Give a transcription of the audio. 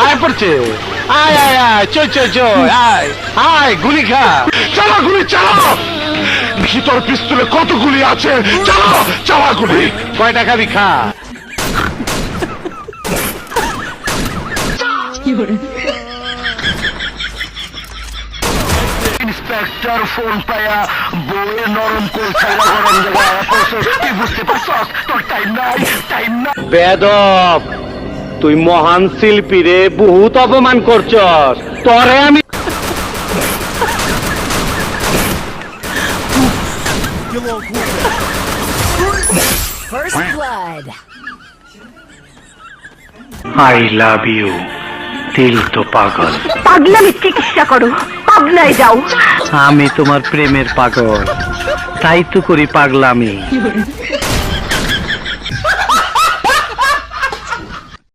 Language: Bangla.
আয় পড়ছে, আয় আয় আয়, চল চল চল, আয় আয়, গুলি খা, চালা গুলি চালা। ভিতর পিস্তলে কত গুলি আছে, চালা চালা গুলি। কয়টা খাবি খা। ইন্সপেক্টর ফোন পায়া বউয়ে নরম করছে, গরম জায়গায় বুঝতে পারছস? তোর টাইম নাই, টাইম নাই। বেদব, তুই মহান শিল্পী রে, বহুত অপমান করছস। তরে আমি First blood. I love you. দিল তো পাগল। পাগলামি চিকিৎসা করো, পাগলায় যাও। আমি তোমার প্রেমের পাগল, তাই তো করি পাগলামি।